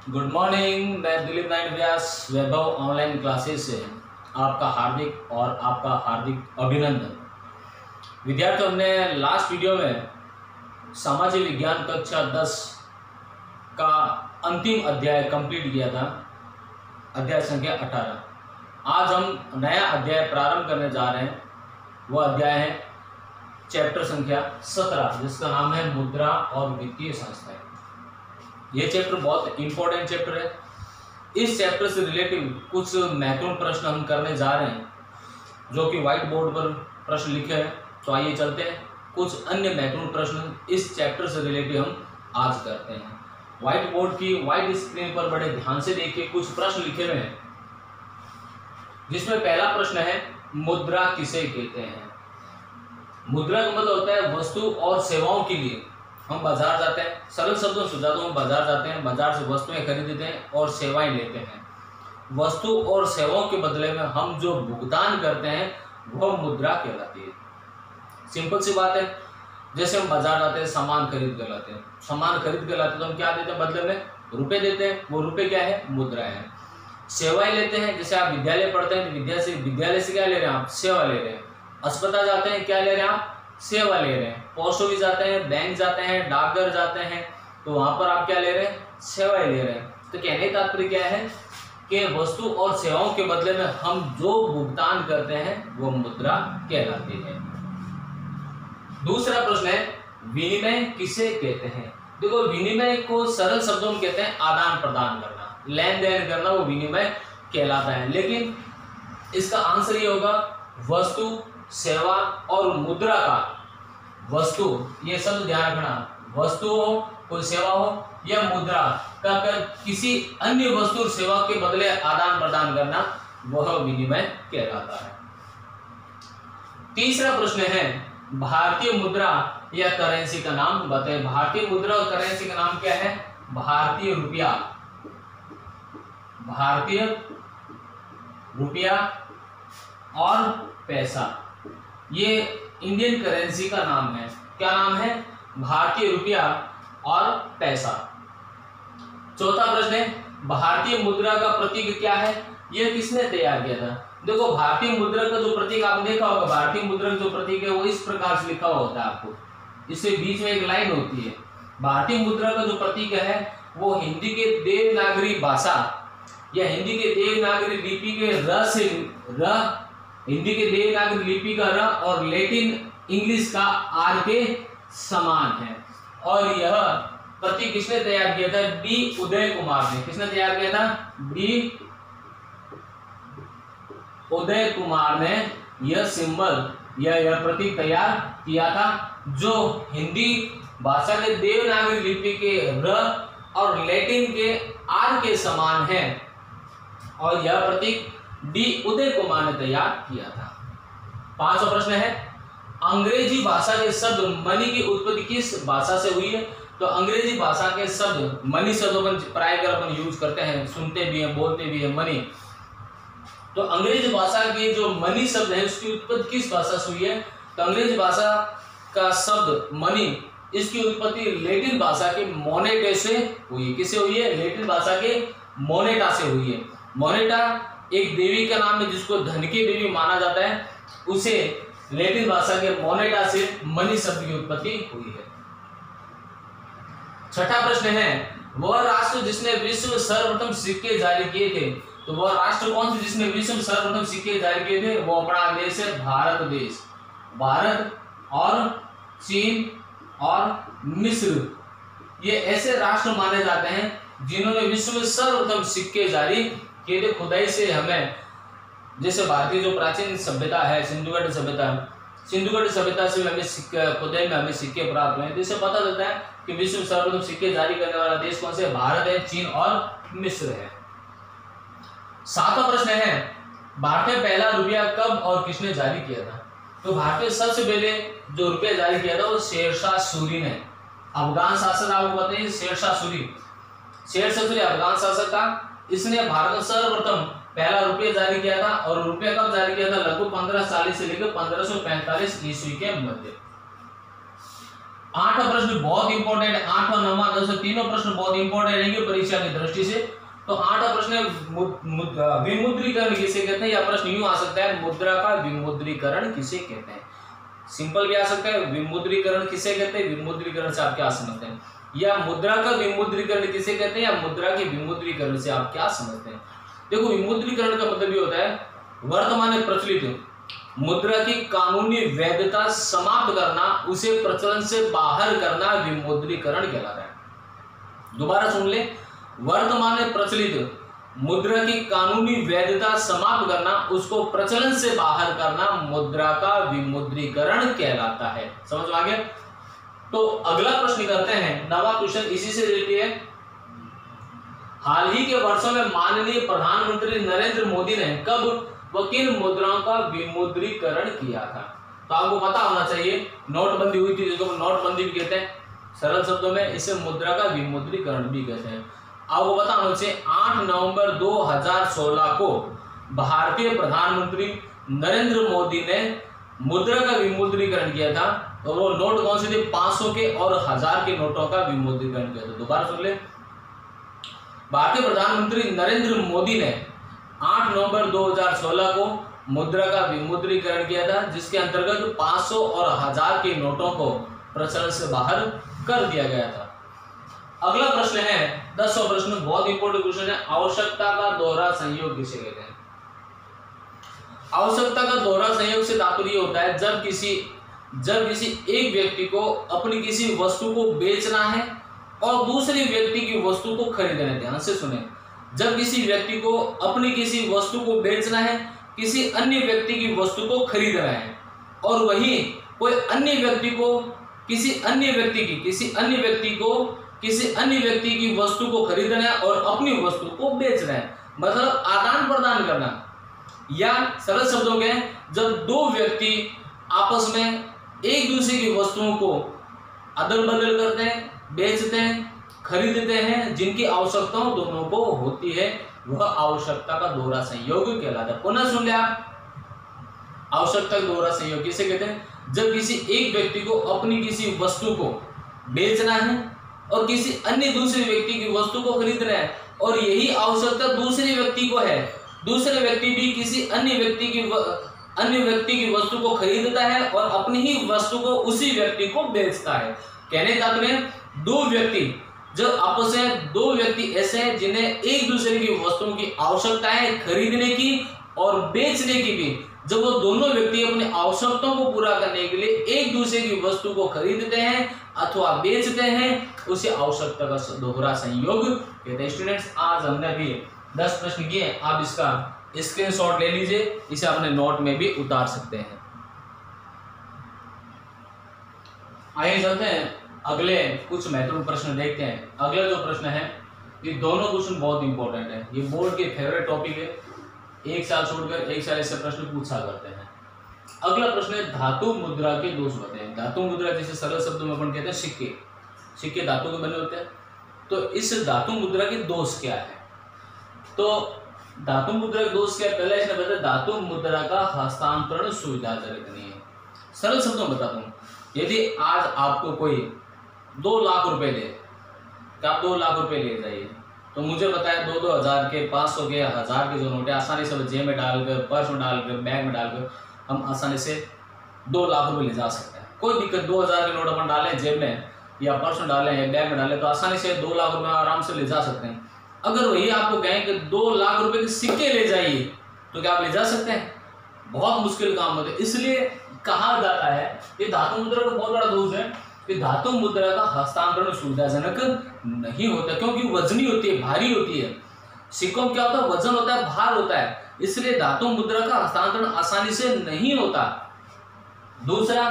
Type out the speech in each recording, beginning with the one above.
Good morning. मैं दिलीप नारायण व्यास वैभव online classes से आपका हार्दिक अभिनंदन। विद्यार्थियों, हमने लास्ट वीडियो में सामाजिक विज्ञान कक्षा 10 का अंतिम अध्याय कंप्लीट किया था, अध्याय संख्या 18। आज हम नया अध्याय प्रारंभ करने जा रहे हैं। वह अध्याय है चैप्टर संख्या 17, जिसका नाम है मुद्रा और वित्तीय संस्थाएं। यह चैप्टर बहुत इंपॉर्टेंट चैप्टर है। इस चैप्टर से रिलेटिव कुछ महत्वपूर्ण प्रश्न हम करने जा रहे हैं, जो कि व्हाइट बोर्ड पर प्रश्न लिखे हैं। तो आइए चलते हैं, कुछ अन्य महत्वपूर्ण प्रश्न इस चैप्टर से रिलेटिव हम आज करते हैं। व्हाइट बोर्ड की व्हाइट स्क्रीन पर बड़े ध्यान से देखिए, कुछ प्रश्न लिखे हुए हैं, जिसमें पहला प्रश्न है मुद्रा किसे कहते हैं। मुद्रा का मतलब होता है वस्तु और सेवाओं के लिए हम बाजार जाते हैं। सरल शब्दों में समझाता हूं, बाजार जाते हैं, बाजार से वस्तुएं खरीदते हैं और सेवाएं लेते हैं। वस्तु और सेवाओं के बदले में हम जो भुगतान करते हैं वह मुद्रा कहलाती है। सिंपल सी बात है, जैसे हम बाजार जाते हैं, सामान खरीद कर लाते हैं, सामान खरीद कर लाते हैं तो हम क्या देते हैं बदले में? रुपए देते हैं। वो रुपए क्या है? मुद्रा है। सेवाएं लेते हैं, जैसे आप विद्यालय पढ़ते हैं तो विद्यालय से क्या ले रहे हैं आप? सेवा ले रहे हैं। अस्पताल जाते हैं, क्या ले रहे हैं आप? सेवा ले रहे हैं। पोस्ट ऑफिस जाते हैं, बैंक जाते हैं, डाकघर जाते हैं, तो वहां पर आप क्या ले रहे हैं? सेवाएं ले रहे हैं। तो कहने का तात्पर्य क्या है कि वस्तु और सेवाओं के बदले में हम जो भुगतान करते हैं वो मुद्रा कहलाती है। दूसरा प्रश्न है विनिमय किसे कहते हैं। देखो, विनिमय को सरल शब्दों में कहते हैं आदान प्रदान करना, लेन देन करना, वो विनिमय कहलाता है। लेकिन इसका आंसर ये होगा वस्तु, सेवा और मुद्रा का। वस्तु, ये शब्द ध्यान रखना, वस्तु हो, कोई सेवा हो या मुद्रा का किसी अन्य वस्तु और सेवा के बदले आदान प्रदान करना, वह विनिमय कहलाता है। तीसरा प्रश्न है भारतीय मुद्रा या करेंसी का नाम बताएं। भारतीय मुद्रा और करेंसी का नाम क्या है? भारतीय रुपया, भारतीय रुपया और पैसा, ये इंडियन करेंसी का नाम है। क्या नाम है? भारतीय रुपया और पैसा। चौथा प्रश्न है भारतीय मुद्रा का प्रतीक क्या है? यह किसने तैयार किया था? देखो, भारतीय मुद्रा का जो प्रतीक आपने देखा होगा, भारतीय मुद्रा का जो प्रतीक है वो इस प्रकार से लिखा हुआ होता है आपको, इससे बीच में एक लाइन होती है। भारतीय मुद्रा का जो प्रतीक है वो हिंदी के देवनागरी भाषा या हिंदी के देवनागरी लिपि के हिंदी के देवनागरी लिपि का र और लैटिन इंग्लिश का आर के समान है। और यह प्रतीक किसने तैयार किया था? डी उदय कुमार ने। किसने तैयार किया था? डी उदय कुमार ने यह सिंबल या यह प्रतीक तैयार किया था, जो हिंदी भाषा के देवनागरी लिपि के र और लैटिन के आर के समान है। और यह प्रतीक डी उदय कुमार ने तैयार किया था। पांचवा प्रश्न है अंग्रेजी भाषा के शब्द मनी की उत्पत्ति किस भाषा से हुई है? तो अंग्रेजी भाषा के शब्द मनी शब्द प्राय कर अपन यूज करते हैं, सुनते भी हैं, बोलते भी हैं, मनी। तो अंग्रेजी भाषा के जो मनी शब्द है उसकी उत्पत्ति किस भाषा से हुई है? तो अंग्रेजी भाषा का शब्द मनी, इसकी उत्पत्ति लैटिन भाषा के मोनेटे से हुई है। किससे हुई है? लैटिन भाषा के मोनेटा से हुई है। मोनेटा एक देवी का नाम है जिसको धन की देवी माना जाता है, उसे लैटिन भाषा के मोनेटा से मनी शब्द की उत्पत्ति हुई है। छठा प्रश्न है वह राष्ट्र जिसने विश्व सर्वप्रथम सिक्के जारी किए थे। तो वह राष्ट्र कौन सा जिसने विश्व सर्वप्रथम सिक्के जारी किए थे? वो अपना देश है भारत देश। भारत और चीन और मिस्र, ये ऐसे राष्ट्र माने जाते हैं जिन्होंने विश्व में सर्वप्रथम सिक्के जारी किए थे। खुदाई से हमें, जैसे भारतीय जो प्राचीन सभ्यता है सिंधुघट्ट सभ्यता से हमें खुदाई में हमें सिक्के प्राप्त हुए, जिससे पता चलता है कि विश्व में सर्वप्रथम सिक्के जारी करने वाला देश कौन से? भारत है, चीन और मिस्र है। सातवां प्रश्न है भारत में पहला रुपया कब और किसने जारी किया था? तो भारत में सबसे पहले जो रुपया जारी किया था वो शेरशाह सूरी ने। अफगान शासक आपको बताइए, शेरशाह सूरी अफगान शासक था। इसने भारत में सर्वप्रथम पहला रुपया जारी किया था। और रुपया कब जारी किया था? लगभग 1540 से लेकर 1545 ईस्वी के मध्य। 8वां प्रश्न बहुत इंपॉर्टेंट है, 8वां 9वां 10वां तीनों प्रश्न बहुत इंपॉर्टेंट रहेंगे परीक्षा की दृष्टि से। तो 8वां प्रश्न है विमुद्रीकरण किसे कहते हैं, या प्रश्न यूं आ सकता है मुद्रा का विमुद्रीकरण किसे कहते हैं। सिंपल भी आ सकता है विमुद्रीकरण किसे कहते हैं, विमुद्रीकरण से आप क्या समझते हैं, या मुद्रा का विमुद्रीकरण किसे कहते हैं, या मुद्रा के विमुद्रीकरण से आप क्या समझते हैं। देखो विमुद्रीकरण का मतलब ये होता है वर्तमान में प्रचलित मुद्रा की कानूनी वैधता समाप्त करना, उसे प्रचलन से बाहर करना विमुद्रीकरण कहलाता है। दोबारा सुन ले, वर्तमान में प्रचलित मुद्रा की कानूनी वैधता समाप्त करना, उसको प्रचलन से बाहर करना मुद्रा का विमुद्रीकरण कहलाता है। समझ में आ गया। तो अगला प्रश्न करते हैं, 9वां क्वेश्चन इसी से रिलेटेड है। हाल ही के वर्षों में माननीय प्रधानमंत्री नरेंद्र मोदी ने कब व किन मुद्राओं का विमुद्रीकरण किया था। तो आपको पता होना चाहिए नोटबंदी हुई थी, जिसको नोटबंदी भी कहते हैं, सरल शब्दों में इसे मुद्रा का विमुद्रीकरण भी कहते हैं। आपको पता होना चाहिए 8 नवंबर 2016 को भारतीय प्रधानमंत्री नरेंद्र मोदी ने मुद्रा का विमुद्रीकरण किया था। और वो नोट कौन से थे, 500 के और 1000 के नोटों का विमुद्रीकरण किया था। दोबारा सुन ले, भारतीय प्रधानमंत्री नरेंद्र मोदी ने 8 नवंबर 2016 को मुद्रा का विमुद्रीकरण किया था, जिसके अंतर्गत 500 और 1000 के नोटों को प्रचलन से बाहर कर दिया गया था। अगला प्रश्न है 10वां प्रश्न, बहुत इंपॉर्टेंट क्वेश्चन है, आवश्यकता का दोहरा संयोग किसे कहते हैं। आवश्यकता का दोहरा संयोग से तात्पर्य होता है जब किसी एक व्यक्ति को अपनी किसी वस्तु को बेचना है और दूसरे व्यक्ति की वस्तु को खरीदना है। ध्यान से सुने, जब किसी व्यक्ति को अपनी किसी वस्तु को बेचना है, किसी अन्य व्यक्ति की वस्तु को खरीदना है, और वही कोई अन्य व्यक्ति को किसी अन्य व्यक्ति की वस्तु को खरीदना है और अपनी वस्तु को बेचना है, मतलब आदान प्रदान करना। या सरल शब्दों में जब दो व्यक्ति आपस में एक दूसरे की वस्तुओं को अदल बदल करते हैं, बेचते हैं, खरीदते हैं, जिनकी आवश्यकताओं दोनों को होती है, वह आवश्यकता का दोहरा संयोग कहलाता है। पुनः सुन ले आप, आवश्यकता का दोहरा संयोग किसे कहते हैं, जब किसी एक व्यक्ति को अपनी किसी वस्तु को बेचना है और किसी अन्य दूसरे व्यक्ति की वस्तु को खरीदना है, और यही आवश्यकता दूसरे व्यक्ति को है, दूसरे व्यक्ति भी किसी अन्य व्यक्ति की वस्तु को खरीदता है और अपनी ही वस्तु को उसी व्यक्ति को बेचता है। कहने का तात्पर्य दो व्यक्ति जो आपस में, दो व्यक्ति ऐसे हैं जिन्हें एक दूसरे की वस्तुओं की आवश्यकता है खरीदने की और बेचने की भी। जब वो दोनों व्यक्ति अपनी आवश्यकताओं को पूरा करने के लिए एक दूसरे की वस्तु को खरीदते हैं अथवा बेचते हैं, उसे आवश्यकता का दोहरा संयोग कहते हैं। स्टूडेंट्स, आज हमने अभी 10 प्रश्न किए, आप इसका स्क्रीनशॉट ले लीजिए, इसे अपने नोट में भी उतार सकते हैं। आइए चलते हैं अगले कुछ महत्वपूर्ण प्रश्न देखते हैं। अगला जो प्रश्न है, ये दोनों क्वेश्चन बहुत इंपॉर्टेंट है, ये बोर्ड के फेवरेट टॉपिक है, एक साल छोड़कर एक साल इससे प्रश्न पूछा करते हैं। अगला प्रश्न है धातु मुद्रा के दोष बताएं। धातु मुद्रा जिसे सरल शब्दों में अपन कहते हैं सिक्के, सिक्के धातु के बने होते हैं। तो इस धातु मुद्रा के दोष क्या है, तो धातु मुद्रा के दोष क्या, पहले इसने बताया धातु मुद्रा का हस्तांतरण सुविधाजनक नहीं है। सरल शब्दों में बताता हूँ, यदि आज आपको कोई 2 लाख रुपए दे, तो आप 2 लाख रुपए ले जाइए, तो मुझे बताया 2-2 हज़ार के, 500 के, 1000 के जो नोट है, आसानी से जेब में डालकर, पर्स में डालकर, बैग में डालकर हम आसानी से 2 लाख रुपए ले जा सकते हैं। कोई दिक्कत, 2000 के नोट अपन डालें जेब में या पर्स में डालें या बैग में डालें, तो आसानी से 2 लाख रुपए आराम से ले जा सकते हैं। अगर वही आपको कहें कि 2 लाख रुपए के सिक्के ले जाइए, तो क्या आप ले जा सकते हैं? बहुत मुश्किल काम होता है। इसलिए कहा जाता है ये धातु मुद्रा का बहुत बड़ा दोष है कि धातु मुद्रा का हस्तांतरण सुविधाजनक नहीं होता, क्योंकि वजनी होती है, भारी होती है। सिक्कों में क्या होता है, वजन होता है, भार होता है, इसलिए धातु मुद्रा का हस्तांतरण आसानी से नहीं होता। दूसरा,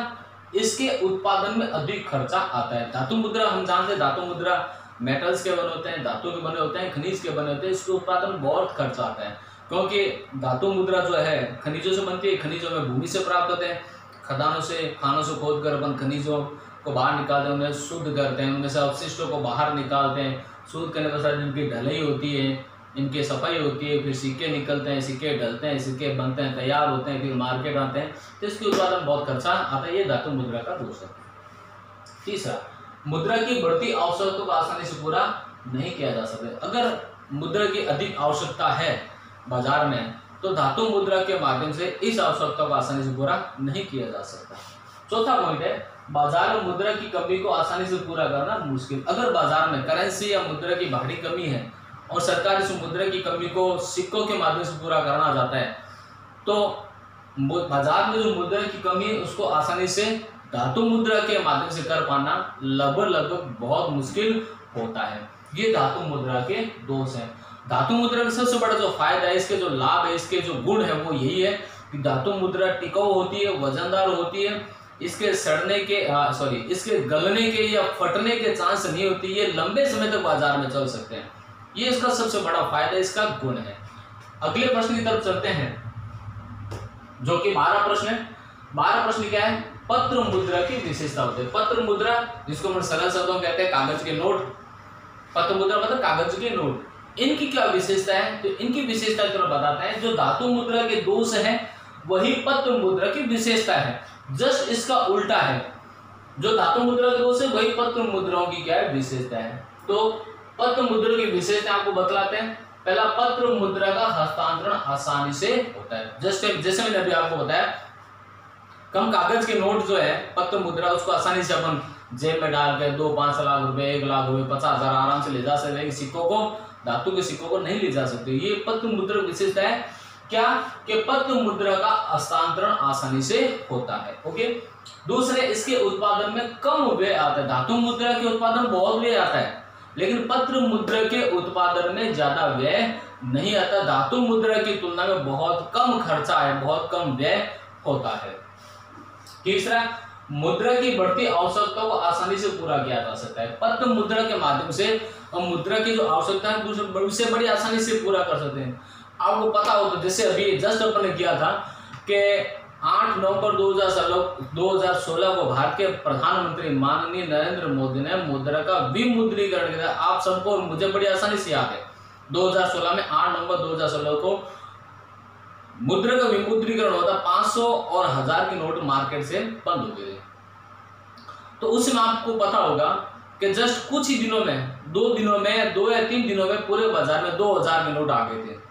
इसके उत्पादन में अधिक खर्चा आता है। धातु मुद्रा हम जानते हैं, धातु मुद्रा मेटल्स के बने होते हैं, धातु के बने होते हैं, खनिज के बने होते हैं, इसके उत्पादन में बहुत खर्चा आता है, क्योंकि धातु मुद्रा जो है खनिजों से बनती है, खनिजों में भूमि से प्राप्त होते हैं, खदानों से, खानों से खोद कर अपन खनिजों को बाहर निकालते हैं, उन्हें शुद्ध करते हैं, उनमें से अवशिष्टों को बाहर निकालते हैं, शुद्ध करने के बाद इनकी ढलाई होती है, इनकी सफाई होती है, फिर सिक्के निकलते हैं, सिक्के ढलते हैं, सिक्के बनते हैं, तैयार होते हैं, फिर मार्केट आते हैं, तो इसके उत्पादन में बहुत खर्चा आता है। ये धातु मुद्रा का दोष है। तीसरा, मुद्रा की बढ़ती आवश्यकता को आसानी से पूरा नहीं किया जा सकता। अगर मुद्रा की अधिक आवश्यकता है बाजार में तो धातु मुद्रा के माध्यम से इस आवश्यकता को आसानी से पूरा नहीं किया जा सकता। चौथा पॉइंट है, बाजार में मुद्रा की कमी को आसानी से पूरा करना मुश्किल। अगर बाजार में करेंसी या मुद्रा की भारी कमी है और सरकार इस मुद्रा की कमी को सिक्कों के माध्यम से पूरा करना चाहता है तो बाजार में जो मुद्रा की कमी है उसको आसानी से धातु मुद्रा के माध्यम से कर पाना लगभग बहुत मुश्किल होता है। ये धातु मुद्रा के दोष हैं। धातु मुद्रा का सबसे बड़ा जो फायदा है, इसके जो लाभ है, इसके जो गुण है वो यही है कि धातु मुद्रा टिकाऊ होती है, वजनदार होती है, इसके सड़ने के इसके गलने के या फटने के चांस नहीं होती, ये लंबे समय तक बाजार में चल सकते हैं। ये इसका सबसे बड़ा फायदा, इसका गुण है। अगले प्रश्न की तरफ चलते हैं जो कि 12 प्रश्न है। 12 प्रश्न क्या है, पत्र मुद्रा की विशेषता होती है। पत्र मुद्रा जिसको हम सरल शब्दों में कहते हैं कागज के नोट, पत्र मुद्रा मतलब कागज के नोट, इनकी क्या विशेषता है? तो इनकी विशेषता तो बताते हैं, जो धातु मुद्रा के दोष है वही पत्र मुद्रा की विशेषता है, जस्ट इसका उल्टा है। जो धातु मुद्रा के दोष है वही पत्र मुद्राओं की क्या है, विशेषता है। तो पत्र मुद्रा की विशेषता आपको बतलाते हैं। पहला, पत्र मुद्रा का हस्तांतरण आसानी से होता है। जैसे मैंने अभी आपको बताया, कम कागज के नोट जो है पत्र मुद्रा, उसको आसानी से अपन जेब में डाल के 2-5 लाख रुपए, 1 लाख रुपए, 50,000 आराम से ले जा सकते हैं। सिक्कों को, धातु के सिक्कों को नहीं ले जा सकते। ये पत्र मुद्रा की विशेषता है क्या, कि पत्र मुद्रा का हस्तांतरण आसानी से होता है। ओके। दूसरे, इसके उत्पादन में कम व्यय आता है। धातु मुद्रा के उत्पादन बहुत व्यय आता है, लेकिन पत्र मुद्रा के उत्पादन में ज्यादा व्यय नहीं आता। धातु मुद्रा की तुलना में बहुत कम खर्चा है, बहुत कम व्यय होता है। तीसरा, मुद्रा की बढ़ती आवश्यकता को आसानी से पूरा किया जा सकता है। पत्र मुद्रा के माध्यम से हम मुद्रा की जो आवश्यकता है उससे बड़ी आसानी से पूरा कर सकते हैं। आपको पता हो तो जैसे अभी जस्ट अपन ने किया था कि 8 नवंबर 2016 को भारत के प्रधानमंत्री माननीय नरेंद्र मोदी ने मुद्रा का विमुद्रीकरण किया। आप सबको मुझे बड़ी आसानी से याद है, 2016 में 8 नवंबर 2016 को मुद्रा का विमुद्रीकरण होता, 500 और 1000 के नोट मार्केट से बंद हो गए। तो उस समय आपको पता होगा कि जस्ट कुछ ही दिनों में, 2 या 3 दिनों में पूरे बाजार में 2000 के नोट आ गए थे।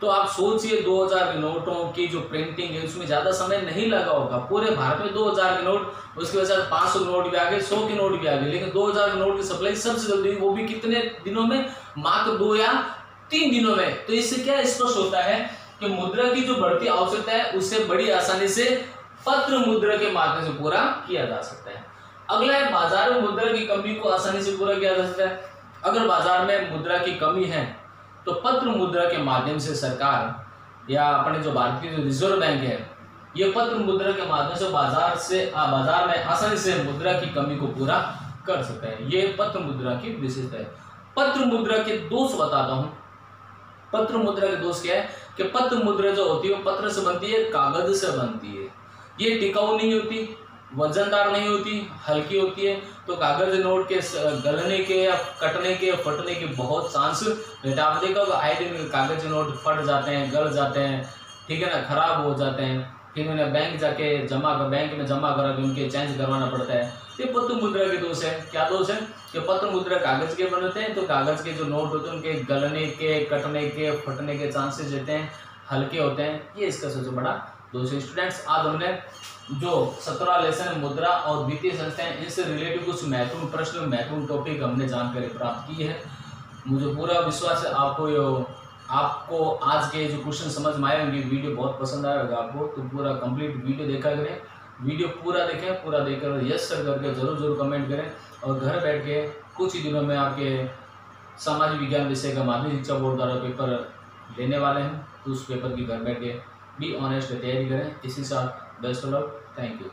तो आप सोचिए 2000 के नोटों की जो प्रिंटिंग है उसमें ज्यादा समय नहीं लगा होगा। पूरे भारत में 2000 के नोट, उसके वजह से 500 के नोट भी आ गए, 100 के नोट भी आ गए, लेकिन 2000 के नोट की सप्लाई सबसे जल्दी, वो भी कितने दिनों में, मात्र 2 या 3 दिनों में। तो इससे क्या स्पष्ट होता है कि मुद्रा की जो बढ़ती आवश्यकता है उससे बड़ी आसानी से पत्र मुद्रा के माध्यम से पूरा किया जा सकता है। अगला है, बाजार में मुद्रा की कमी को आसानी से पूरा किया जा सकता है। अगर बाजार में मुद्रा की कमी है तो पत्र मुद्रा के माध्यम से सरकार या अपने जो भारतीय जो रिजर्व बैंक है, ये पत्र मुद्रा के माध्यम से बाजार में आसानी से मुद्रा की कमी को पूरा कर सकता है। ये पत्र मुद्रा की विशेषता है। पत्र मुद्रा के दोष बताता हूं। पत्र मुद्रा के दोष क्या है कि पत्र मुद्रा जो होती है वो पत्र से बनती है, कागज से बनती है। ये टिकाऊ नहीं होती, वजनदार नहीं होती, हल्की होती है। तो कागज नोट के गलने के या कटने के, फटने के बहुत चांस रहता है। आप देखोगे आए दिन कागज नोट फट जाते हैं, गल जाते हैं, ठीक है ना, खराब हो जाते हैं, फिर उन्हें बैंक में जमा करा के उनके चेंज करवाना पड़ता है। ये पत्र मुद्रा के दोष है। क्या दोष है कि पत्र मुद्रा कागज के बनते हैं, तो कागज के जो नोट होते हैं उनके गलने के, कटने के, फटने के चांसेस रहते हैं, हल्के होते हैं। ये इसका सबसे बड़ा दोष है। स्टूडेंट्स, आज हमने जो 17 लेसन मुद्रा और वित्तीय संस्थाएं, इनसे रिलेटेड कुछ महत्वपूर्ण प्रश्न, महत्वपूर्ण टॉपिक हमने जानकारी प्राप्त की है। मुझे पूरा विश्वास है आपको आज के जो क्वेश्चन समझ में आए होंगे। वीडियो बहुत पसंद आया होगा आपको, तो पूरा कंप्लीट वीडियो देखा करें। वीडियो पूरा देखकर यस सर करके जरूर कमेंट करें। और घर बैठ के कुछ ही दिनों में आपके सामाजिक विज्ञान विषय का माध्यमिक शिक्षा बोर्ड द्वारा पेपर लेने वाले हैं, तो उस पेपर की घर बैठ के बी ऑनेस्ट तैयारी करें। इसी साथ best of luck. Thank you.